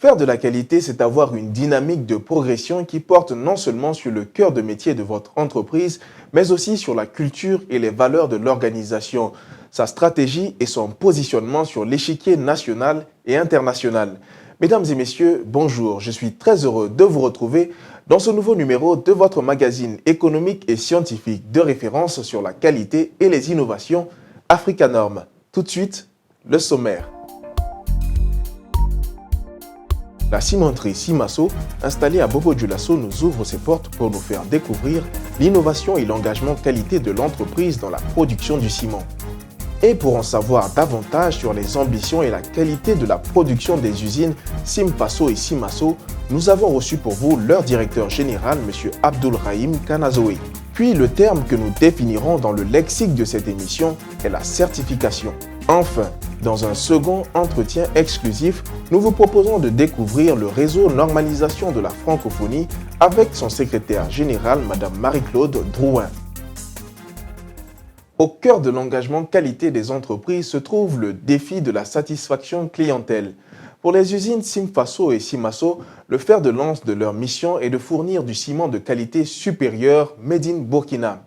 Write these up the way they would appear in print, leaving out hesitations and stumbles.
Faire de la qualité, c'est avoir une dynamique de progression qui porte non seulement sur le cœur de métier de votre entreprise, mais aussi sur la culture et les valeurs de l'organisation, sa stratégie et son positionnement sur l'échiquier national et international. Mesdames et messieurs, bonjour, je suis très heureux de vous retrouver dans ce nouveau numéro de votre magazine économique et scientifique de référence sur la qualité et les innovations Africanorm. Tout de suite, le sommaire. La cimenterie Cimasso, installée à Bobo-Dioulasso, nous ouvre ses portes pour nous faire découvrir l'innovation et l'engagement qualité de l'entreprise dans la production du ciment. Et pour en savoir davantage sur les ambitions et la qualité de la production des usines Cimpasso et Cimasso, nous avons reçu pour vous leur directeur général, M. Abdoulrahim Kanazoé. Puis le terme que nous définirons dans le lexique de cette émission est la certification. Enfin, dans un second entretien exclusif, nous vous proposons de découvrir le réseau Normalisation de la francophonie avec son secrétaire général, Mme Marie-Claude Drouin. Au cœur de l'engagement qualité des entreprises se trouve le défi de la satisfaction clientèle. Pour les usines Cimpasso et Cimasso, le fer de lance de leur mission est de fournir du ciment de qualité supérieure Made in Burkina.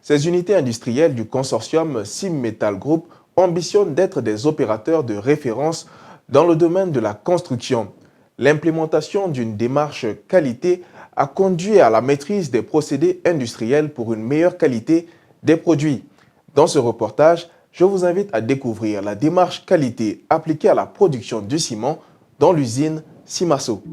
Ces unités industrielles du consortium Cimmetal Group ambitionnent d'être des opérateurs de référence dans le domaine de la construction. L'implémentation d'une démarche qualité a conduit à la maîtrise des procédés industriels pour une meilleure qualité des produits. Dans ce reportage, je vous invite à découvrir la démarche qualité appliquée à la production du ciment dans l'usine Cimasso.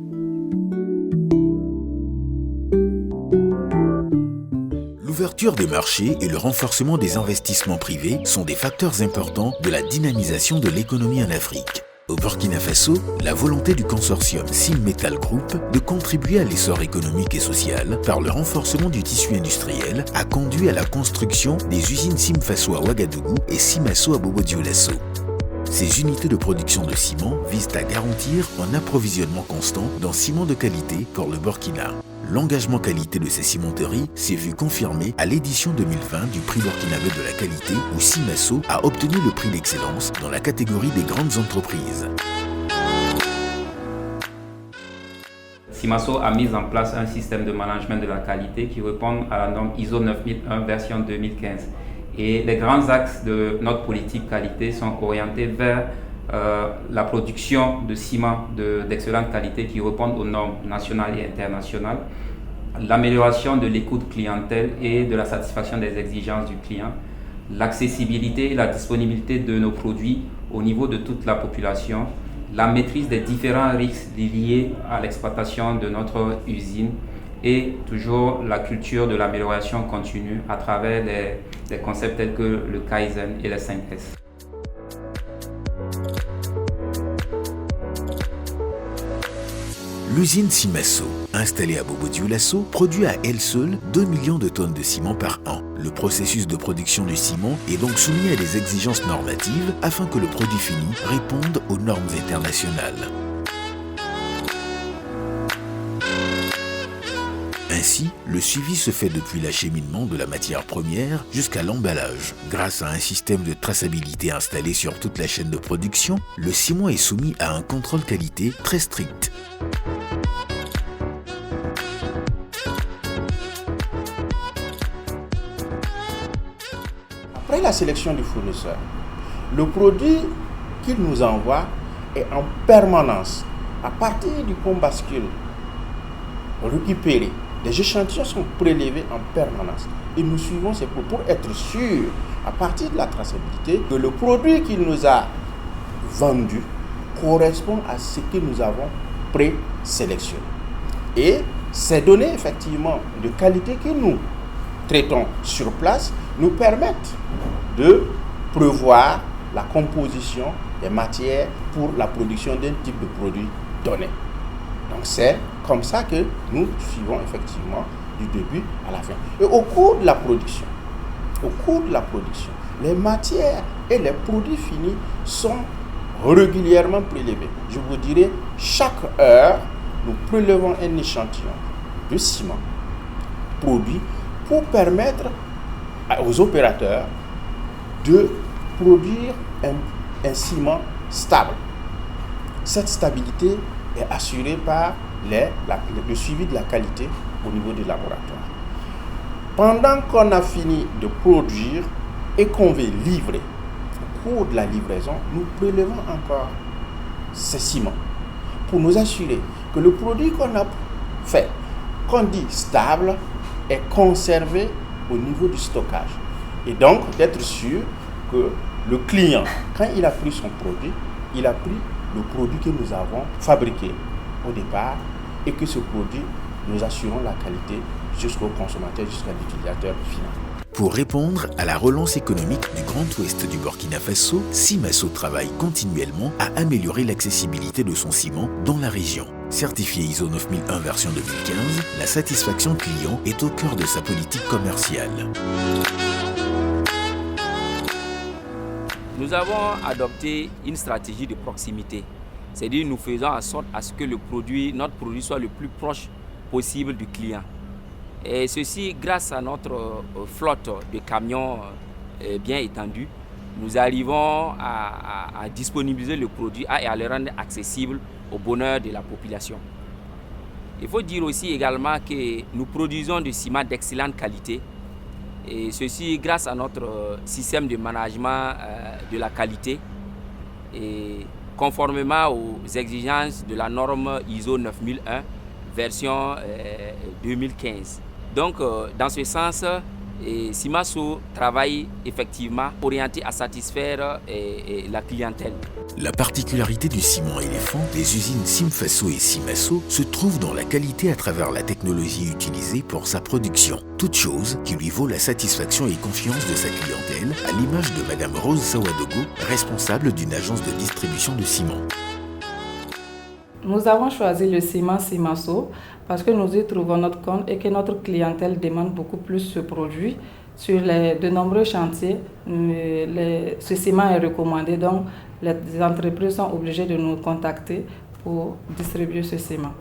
L'ouverture des marchés et le renforcement des investissements privés sont des facteurs importants de la dynamisation de l'économie en Afrique. Au Burkina Faso, la volonté du consortium Cimmetal Group de contribuer à l'essor économique et social par le renforcement du tissu industriel a conduit à la construction des usines Cimpasso à Ouagadougou et Cimasso à Bobo-Dioulasso. Ces unités de production de ciment visent à garantir un approvisionnement constant d'un ciment de qualité pour le Burkina. L'engagement qualité de ces cimenteries s'est vu confirmé à l'édition 2020 du prix burkinabé de la qualité où Cimasso a obtenu le prix d'excellence dans la catégorie des grandes entreprises. Cimasso a mis en place un système de management de la qualité qui répond à la norme ISO 9001 version 2015. Et les grands axes de notre politique qualité sont orientés vers la production de ciment d'excellente qualité qui répondent aux normes nationales et internationales, l'amélioration de l'écoute clientèle et de la satisfaction des exigences du client, l'accessibilité et la disponibilité de nos produits au niveau de toute la population, la maîtrise des différents risques liés à l'exploitation de notre usine et toujours la culture de l'amélioration continue à travers des concepts tels que le Kaizen et les 5S. L'usine Cimasso, installée à Bobo-Dioulasso, produit à elle seule 2 millions de tonnes de ciment par an. Le processus de production du ciment est donc soumis à des exigences normatives afin que le produit fini réponde aux normes internationales. Ainsi, le suivi se fait depuis l'acheminement de la matière première jusqu'à l'emballage. Grâce à un système de traçabilité installé sur toute la chaîne de production, le ciment est soumis à un contrôle qualité très strict. Après la sélection du fournisseur, le produit qu'il nous envoie est en permanence, à partir du pont bascule, récupéré. Les échantillons sont prélevés en permanence et nous suivons ces produits pour être sûr, à partir de la traçabilité, que le produit qu'il nous a vendu correspond à ce que nous avons présélectionné. Et ces données, effectivement, de qualité que nous traitons sur place nous permettent de prévoir la composition des matières pour la production d'un type de produit donné. Donc c'est comme ça que nous suivons effectivement du début à la fin. Et au cours de la production, les matières et les produits finis sont régulièrement prélevés. Je vous dirais, chaque heure, nous prélevons un échantillon de ciment produit pour permettre aux opérateurs de produire un ciment stable. Cette stabilité est assuré par le suivi de la qualité au niveau des laboratoires. Pendant qu'on a fini de produire et qu'on veut livrer, au cours de la livraison, nous prélevons encore ces ciments pour nous assurer que le produit qu'on a fait, qu'on dit stable, est conservé au niveau du stockage. Et donc d'être sûr que le client, quand il a pris son produit, il a pris le produit que nous avons fabriqué au départ et que ce produit, nous assurons la qualité jusqu'au consommateur, jusqu'à l'utilisateur final. Pour répondre à la relance économique du Grand Ouest du Burkina Faso, Simaso travaille continuellement à améliorer l'accessibilité de son ciment dans la région. Certifié ISO 9001 version 2015, la satisfaction client est au cœur de sa politique commerciale. Nous avons adopté une stratégie de proximité. C'est-à-dire nous faisons en sorte à ce que notre produit soit le plus proche possible du client. Et ceci, grâce à notre flotte de camions bien étendue, nous arrivons à disponibiliser le produit et à le rendre accessible au bonheur de la population. Il faut dire aussi également que nous produisons du ciment d'excellente qualité. Et ceci grâce à notre système de management de la qualité et conformément aux exigences de la norme ISO 9001 version 2015. Donc dans ce sens, Simaso travaille effectivement orienté à satisfaire la clientèle. La particularité du ciment éléphant des usines Simfaso et Simaso se trouve dans la qualité à travers la technologie utilisée pour sa production. Toute chose qui lui vaut la satisfaction et confiance de sa clientèle, à l'image de Madame Rose Sawadogo, responsable d'une agence de distribution de ciment. Nous avons choisi le ciment Simaso parce que nous y trouvons notre compte et que notre clientèle demande beaucoup plus ce produit. Sur de nombreux chantiers, ce ciment est recommandé, donc les entreprises sont obligées de nous contacter pour distribuer ce ciment.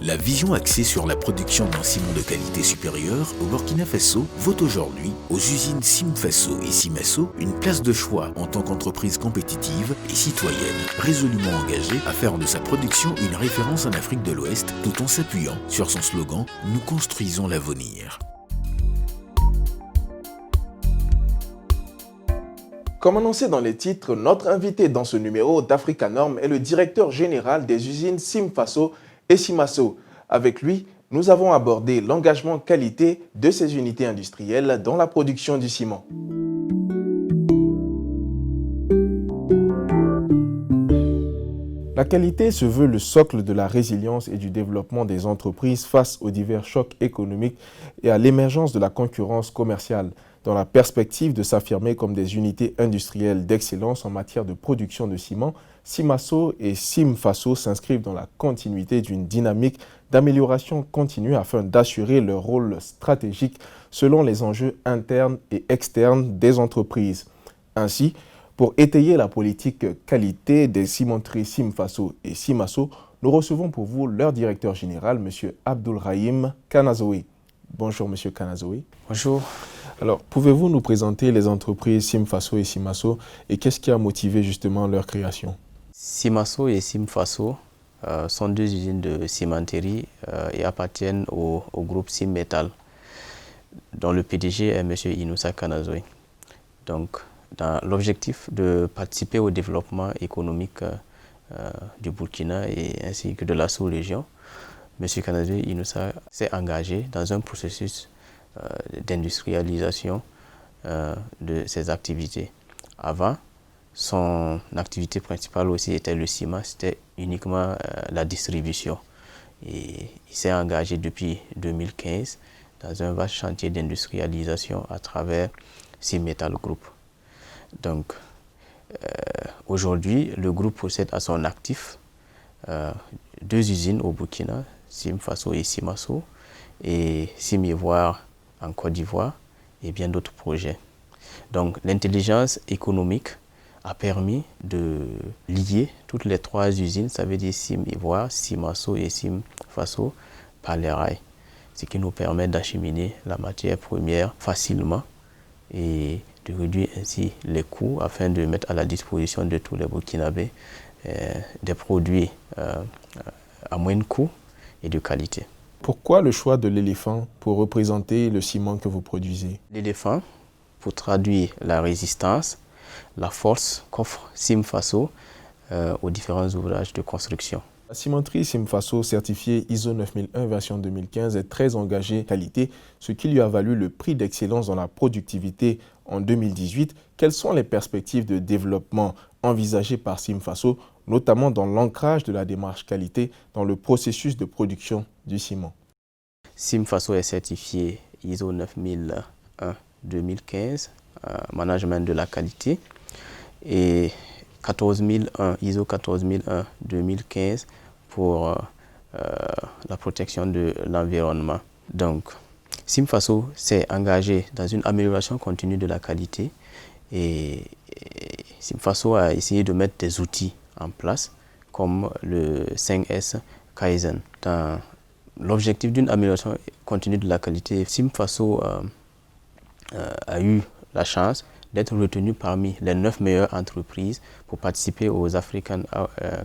La vision axée sur la production d'un ciment de qualité supérieure au Burkina Faso vaut aujourd'hui aux usines Simfaso et Simaso une place de choix en tant qu'entreprise compétitive et citoyenne, résolument engagée à faire de sa production une référence en Afrique de l'Ouest tout en s'appuyant sur son slogan « Nous construisons l'avenir ». Comme annoncé dans les titres, notre invité dans ce numéro d'Africa Norm est le directeur général des usines Simfaso et Simaso. Avec lui, nous avons abordé l'engagement qualité de ces unités industrielles dans la production du ciment. La qualité se veut le socle de la résilience et du développement des entreprises face aux divers chocs économiques et à l'émergence de la concurrence commerciale, dans la perspective de s'affirmer comme des unités industrielles d'excellence en matière de production de ciment. Simaso et Simfaso s'inscrivent dans la continuité d'une dynamique d'amélioration continue afin d'assurer leur rôle stratégique selon les enjeux internes et externes des entreprises. Ainsi, pour étayer la politique qualité des cimenteries Simfaso et Simaso, nous recevons pour vous leur directeur général, M. Abdoulrahim Kanazoui. Bonjour M. Kanazoui. Bonjour. Alors, pouvez-vous nous présenter les entreprises Simfaso et Simaso et qu'est-ce qui a motivé justement leur création? Simaso et Simfaso sont deux usines de cimenterie et appartiennent au groupe Simmetal, dont le PDG est M. Inoussa Kanazoui. Donc, dans l'objectif de participer au développement économique du Burkina et ainsi que de la sous-région, M. Kanazoui Inoussa s'est engagé dans un processus d'industrialisation de ses activités. Avant, son activité principale aussi était le ciment, c'était uniquement la distribution. Et il s'est engagé depuis 2015 dans un vaste chantier d'industrialisation à travers Simmetal Group. Donc, aujourd'hui, le groupe possède à son actif deux usines au Burkina, Simfaso et Simaso, et Simivoire en Côte d'Ivoire et bien d'autres projets. Donc l'intelligence économique a permis de lier toutes les trois usines, ça veut dire Simivoire, Simaso et Simfaso, par les rails, ce qui nous permet d'acheminer la matière première facilement et de réduire ainsi les coûts afin de mettre à la disposition de tous les Burkinabés des produits à moindre coût et de qualité. Pourquoi le choix de l'éléphant pour représenter le ciment que vous produisez? L'éléphant, pour traduire la résistance, la force qu'offre Simfaso aux différents ouvrages de construction. La cimenterie Simfaso, certifiée ISO 9001 version 2015, est très engagée qualité, ce qui lui a valu le prix d'excellence dans la productivité en 2018. Quelles sont les perspectives de développement envisagées par Simfaso, notamment dans l'ancrage de la démarche qualité dans le processus de production du ciment? Simfaso est certifié ISO 9001 2015, management de la qualité, et 14001, ISO 14001 2015 pour la protection de l'environnement. Donc, Simfaso s'est engagé dans une amélioration continue de la qualité et Simfaso a essayé de mettre des outils en place comme le 5S Kaizen. Dans l'objectif d'une amélioration continue de la qualité, Simfaso a eu la chance d'être retenu parmi les 9 meilleures entreprises pour participer aux African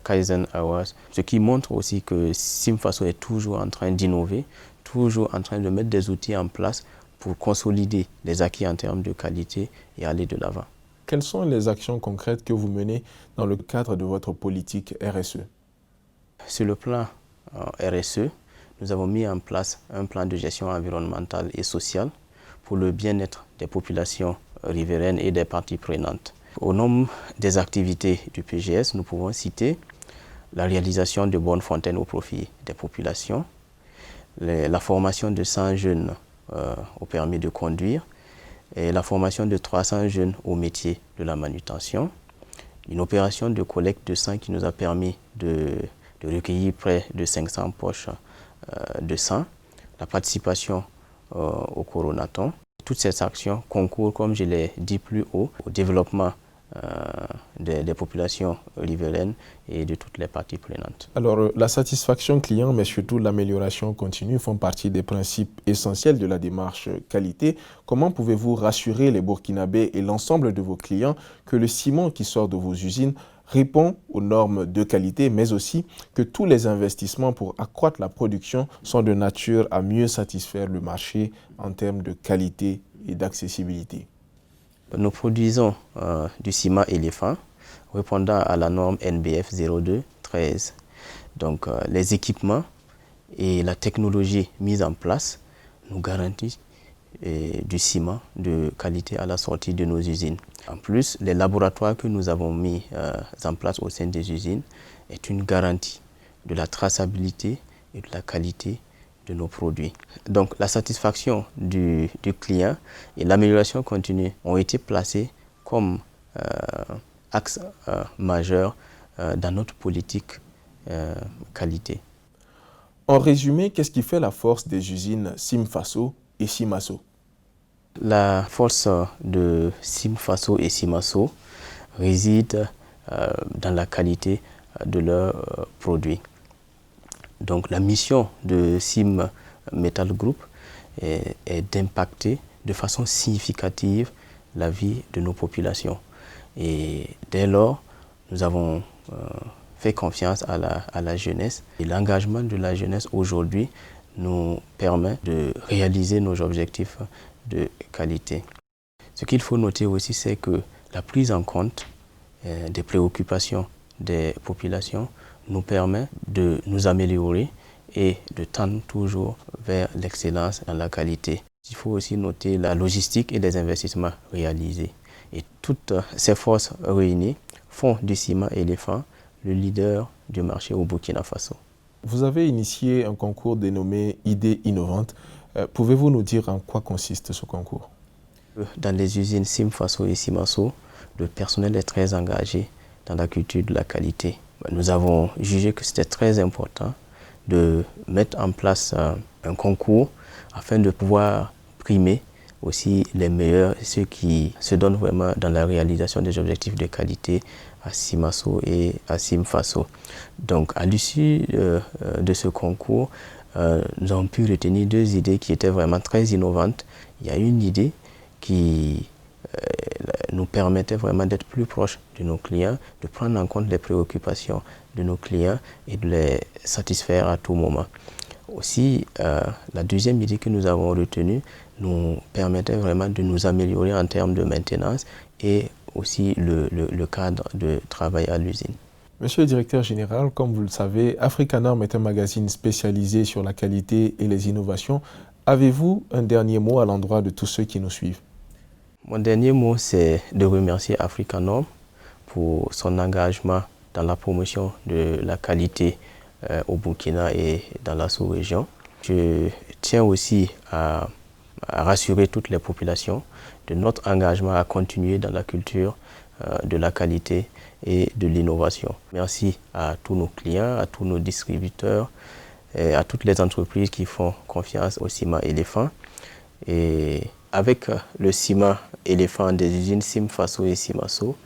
Kaizen Awards, ce qui montre aussi que Simfaso est toujours en train d'innover, toujours en train de mettre des outils en place pour consolider les acquis en termes de qualité et aller de l'avant. Quelles sont les actions concrètes que vous menez dans le cadre de votre politique RSE? Sur le plan RSE, nous avons mis en place un plan de gestion environnementale et sociale pour le bien-être des populations riveraines et des parties prenantes. Au nombre des activités du PGS, nous pouvons citer la réalisation de bornes fontaines au profit des populations, la formation de 100 jeunes au permis de conduire, et la formation de 300 jeunes au métier de la manutention, une opération de collecte de sang qui nous a permis de recueillir près de 500 poches de sang, la participation au coronaton. Toutes ces actions concourent, comme je l'ai dit plus haut, au développement des populations riveraines et de toutes les parties prenantes. Alors, la satisfaction client, mais surtout l'amélioration continue, font partie des principes essentiels de la démarche qualité. Comment pouvez-vous rassurer les Burkinabés et l'ensemble de vos clients que le ciment qui sort de vos usines répond aux normes de qualité, mais aussi que tous les investissements pour accroître la production sont de nature à mieux satisfaire le marché en termes de qualité et d'accessibilité? Nous produisons du ciment éléphant répondant à la norme NBF 0213. Donc les équipements et la technologie mise en place nous garantissent du ciment de qualité à la sortie de nos usines. En plus, les laboratoires que nous avons mis en place au sein des usines est une garantie de la traçabilité et de la qualité de nos produits. Donc la satisfaction du client et l'amélioration continue ont été placés comme axe majeur dans notre politique qualité. En résumé, qu'est-ce qui fait la force des usines Simfaso et Simaso? La force de Simfaso et Simaso réside dans la qualité de leurs produits. Donc la mission de Sim Metal Group est d'impacter de façon significative la vie de nos populations. Et dès lors, nous avons fait confiance à la jeunesse. Et l'engagement de la jeunesse aujourd'hui nous permet de réaliser nos objectifs de qualité. Ce qu'il faut noter aussi, c'est que la prise en compte des préoccupations des populations nous permet de nous améliorer et de tendre toujours vers l'excellence dans la qualité. Il faut aussi noter la logistique et les investissements réalisés. Et toutes ces forces réunies font du ciment éléphant le leader du marché au Burkina Faso. Vous avez initié un concours dénommé Idées innovantes. Pouvez-vous nous dire en quoi consiste ce concours? Dans les usines Simfaso et Simaso, le personnel est très engagé dans la culture de la qualité. Nous avons jugé que c'était très important de mettre en place un concours afin de pouvoir primer aussi les meilleurs, ceux qui se donnent vraiment dans la réalisation des objectifs de qualité à Simaso et à Simfaso. Donc à l'issue de ce concours, nous avons pu retenir 2 idées qui étaient vraiment très innovantes. Il y a une idée qui nous permettait vraiment d'être plus proches de nos clients, de prendre en compte les préoccupations de nos clients et de les satisfaire à tout moment. Aussi, la deuxième idée que nous avons retenue nous permettait vraiment de nous améliorer en termes de maintenance et aussi le cadre de travail à l'usine. Monsieur le directeur général, comme vous le savez, Africanorm est un magazine spécialisé sur la qualité et les innovations. Avez-vous un dernier mot à l'endroit de tous ceux qui nous suivent? Mon dernier mot, c'est de remercier Africanorm pour son engagement dans la promotion de la qualité au Burkina et dans la sous-région. Je tiens aussi à rassurer toutes les populations de notre engagement à continuer dans la culture de la qualité et de l'innovation. Merci à tous nos clients, à tous nos distributeurs, et à toutes les entreprises qui font confiance au ciment éléphant. Et avec le ciment éléphant des usines Simfaso et Simaso,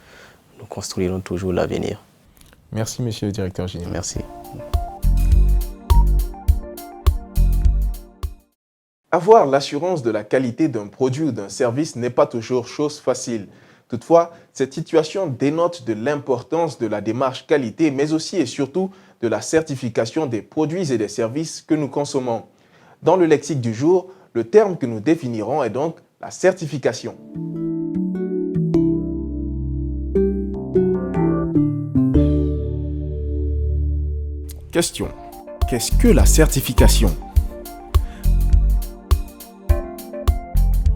nous construirons toujours l'avenir. Merci, monsieur le directeur général. Merci. Avoir l'assurance de la qualité d'un produit ou d'un service n'est pas toujours chose facile. Toutefois, cette situation dénote de l'importance de la démarche qualité, mais aussi et surtout de la certification des produits et des services que nous consommons. Dans le lexique du jour, le terme que nous définirons est donc la certification. Question. Qu'est-ce que la certification ?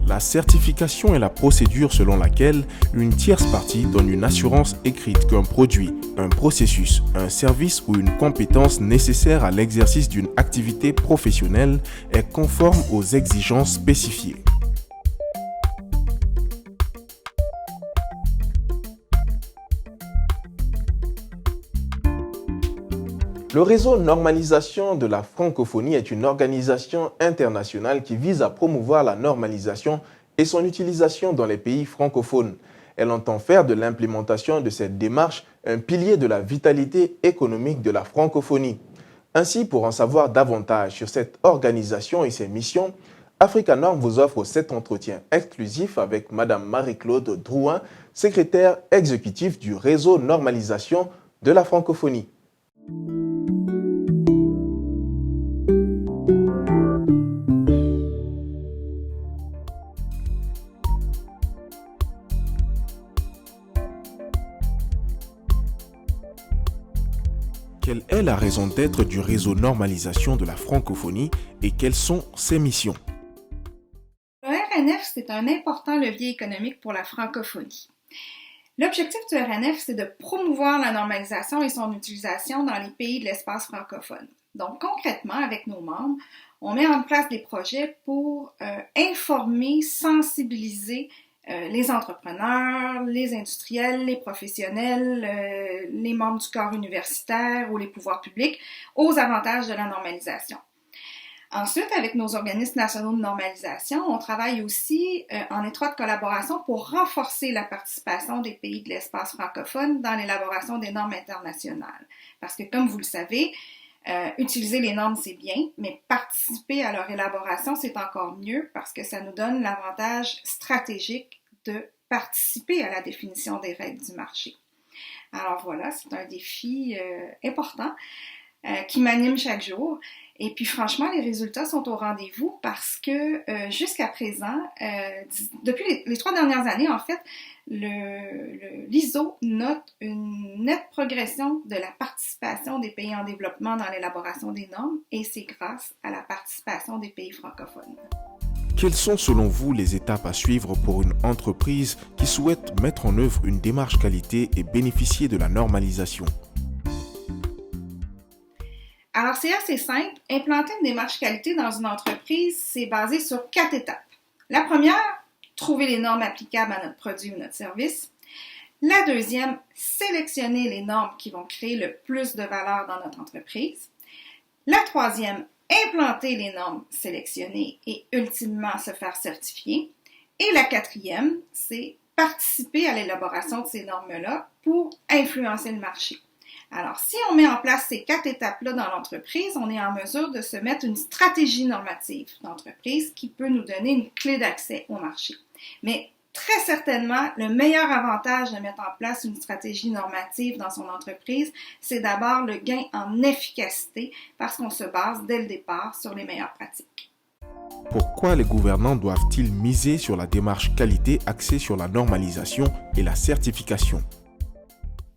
La certification est la procédure selon laquelle une tierce partie donne une assurance écrite qu'un produit, un processus, un service ou une compétence nécessaire à l'exercice d'une activité professionnelle est conforme aux exigences spécifiées. Le réseau Normalisation de la francophonie est une organisation internationale qui vise à promouvoir la normalisation et son utilisation dans les pays francophones. Elle entend faire de l'implémentation de cette démarche un pilier de la vitalité économique de la francophonie. Ainsi, pour en savoir davantage sur cette organisation et ses missions, Africanorm vous offre cet entretien exclusif avec Mme Marie-Claude Drouin, secrétaire exécutive du réseau Normalisation de la francophonie. Quelle est la raison d'être du réseau Normalisation de la francophonie et quelles sont ses missions? Le RNF, c'est un important levier économique pour la francophonie. L'objectif du RNF, c'est de promouvoir la normalisation et son utilisation dans les pays de l'espace francophone. Donc, concrètement, avec nos membres, on met en place des projets pour informer, sensibiliser les entrepreneurs, les industriels, les professionnels, les membres du corps universitaire ou les pouvoirs publics aux avantages de la normalisation. Ensuite, avec nos organismes nationaux de normalisation, on travaille aussi en étroite collaboration pour renforcer la participation des pays de l'espace francophone dans l'élaboration des normes internationales. Parce que, comme vous le savez, utiliser les normes, c'est bien, mais participer à leur élaboration, c'est encore mieux parce que ça nous donne l'avantage stratégique de participer à la définition des règles du marché. Alors voilà, c'est un défi important qui m'anime chaque jour. Et puis franchement, les résultats sont au rendez-vous parce que jusqu'à présent, depuis les 3 dernières années, en fait, l'ISO note une nette progression de la participation des pays en développement dans l'élaboration des normes et c'est grâce à la participation des pays francophones. Quelles sont selon vous les étapes à suivre pour une entreprise qui souhaite mettre en œuvre une démarche qualité et bénéficier de la normalisation? Alors, c'est assez simple. Implanter une démarche qualité dans une entreprise, c'est basé sur 4 étapes. La première, trouver les normes applicables à notre produit ou notre service. La deuxième, sélectionner les normes qui vont créer le plus de valeur dans notre entreprise. La troisième, implanter les normes sélectionnées et ultimement se faire certifier. Et la quatrième, c'est participer à l'élaboration de ces normes-là pour influencer le marché. Alors, si on met en place ces 4 étapes-là dans l'entreprise, on est en mesure de se mettre une stratégie normative d'entreprise qui peut nous donner une clé d'accès au marché. Mais très certainement, le meilleur avantage de mettre en place une stratégie normative dans son entreprise, c'est d'abord le gain en efficacité parce qu'on se base dès le départ sur les meilleures pratiques. Pourquoi les gouvernants doivent-ils miser sur la démarche qualité axée sur la normalisation et la certification?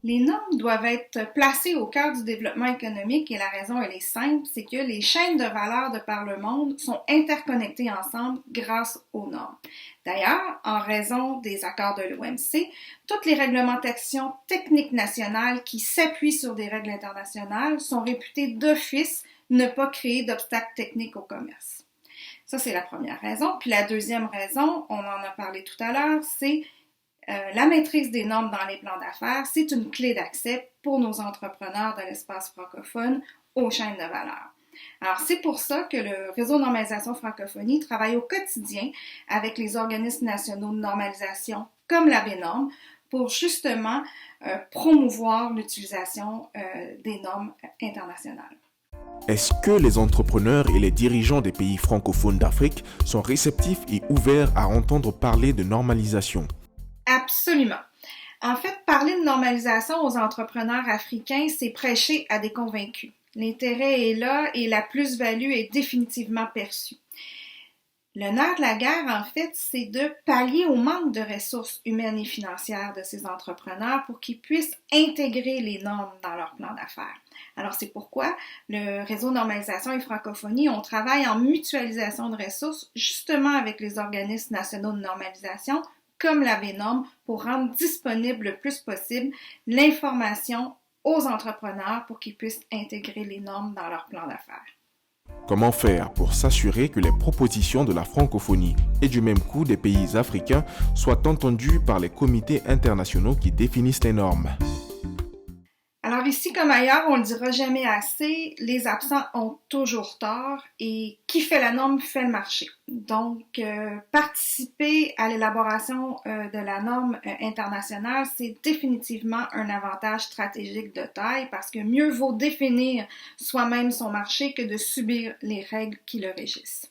Les normes doivent être placées au cœur du développement économique et la raison, elle est simple, c'est que les chaînes de valeur de par le monde sont interconnectées ensemble grâce aux normes. D'ailleurs, en raison des accords de l'OMC, toutes les réglementations techniques nationales qui s'appuient sur des règles internationales sont réputées d'office ne pas créer d'obstacles techniques au commerce. Ça, c'est la première raison. Puis la deuxième raison, on en a parlé tout à l'heure, c'est la maîtrise des normes dans les plans d'affaires, c'est une clé d'accès pour nos entrepreneurs de l'espace francophone aux chaînes de valeur. Alors, c'est pour ça que le Réseau Normalisation Francophonie travaille au quotidien avec les organismes nationaux de normalisation comme la BNORM pour justement promouvoir l'utilisation des normes internationales. Est-ce que les entrepreneurs et les dirigeants des pays francophones d'Afrique sont réceptifs et ouverts à entendre parler de normalisation? Absolument. En fait, parler de normalisation aux entrepreneurs africains, c'est prêcher à des convaincus. L'intérêt est là et la plus-value est définitivement perçue. Le nerf de la guerre, en fait, c'est de pallier au manque de ressources humaines et financières de ces entrepreneurs pour qu'ils puissent intégrer les normes dans leur plan d'affaires. Alors, c'est pourquoi le Réseau Normalisation et Francophonie, on travaille en mutualisation de ressources justement avec les organismes nationaux de normalisation comme la BNORM pour rendre disponible le plus possible l'information aux entrepreneurs pour qu'ils puissent intégrer les normes dans leur plan d'affaires. Comment faire pour s'assurer que les propositions de la francophonie et du même coup des pays africains soient entendues par les comités internationaux qui définissent les normes? Alors ici comme ailleurs, on ne le dira jamais assez, les absents ont toujours tort et qui fait la norme fait le marché. Donc, participer à l'élaboration de la norme internationale, c'est définitivement un avantage stratégique de taille parce que mieux vaut définir soi-même son marché que de subir les règles qui le régissent.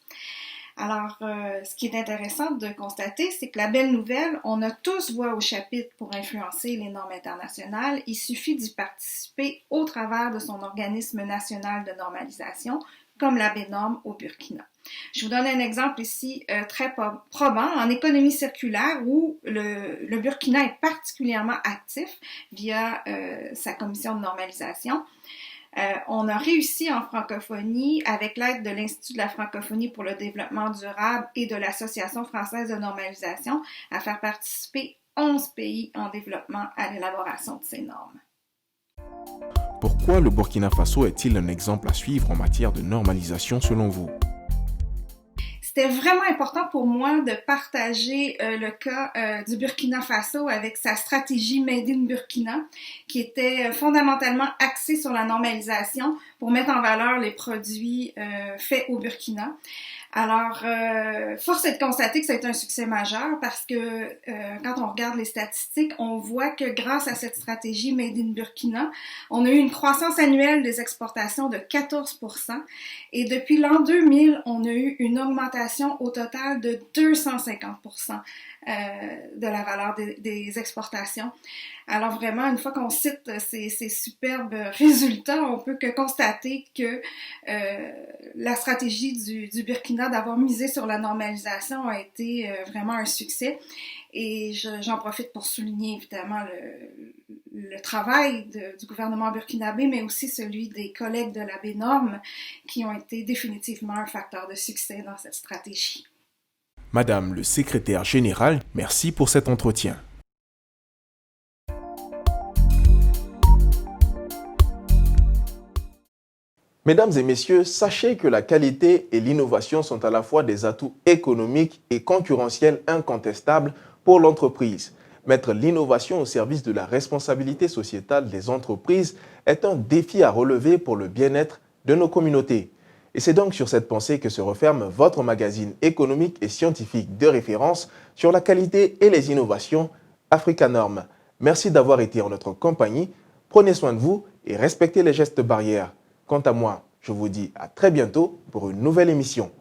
Alors, ce qui est intéressant de constater, c'est que la belle nouvelle, on a tous voix au chapitre pour influencer les normes internationales. Il suffit d'y participer au travers de son organisme national de normalisation, comme la BNORM au Burkina. Je vous donne un exemple ici très probant en économie circulaire où le Burkina est particulièrement actif via sa commission de normalisation. On a réussi en francophonie, avec l'aide de l'Institut de la francophonie pour le développement durable et de l'Association française de normalisation, à faire participer 11 pays en développement à l'élaboration de ces normes. Pourquoi le Burkina Faso est-il un exemple à suivre en matière de normalisation selon vous? C'était vraiment important pour moi de partager le cas du Burkina Faso avec sa stratégie Made in Burkina, qui était fondamentalement axée sur la normalisation pour mettre en valeur les produits faits au Burkina. Alors, force est de constater que ça a été un succès majeur parce que quand on regarde les statistiques, on voit que grâce à cette stratégie Made in Burkina, on a eu une croissance annuelle des exportations de 14% et depuis l'an 2000, on a eu une augmentation au total de 250% de la valeur des exportations. Alors vraiment, une fois qu'on cite ces superbes résultats, on peut que constater que la stratégie du Burkina d'avoir misé sur la normalisation a été vraiment un succès. Et j'en profite pour souligner évidemment le travail du gouvernement burkinabé, mais aussi celui des collègues de la BNORM qui ont été définitivement un facteur de succès dans cette stratégie. Madame le secrétaire général, merci pour cet entretien. Mesdames et messieurs, sachez que la qualité et l'innovation sont à la fois des atouts économiques et concurrentiels incontestables pour l'entreprise. Mettre l'innovation au service de la responsabilité sociétale des entreprises est un défi à relever pour le bien-être de nos communautés. Et c'est donc sur cette pensée que se referme votre magazine économique et scientifique de référence sur la qualité et les innovations, Africanorm. Merci d'avoir été en notre compagnie. Prenez soin de vous et respectez les gestes barrières. Quant à moi, je vous dis à très bientôt pour une nouvelle émission.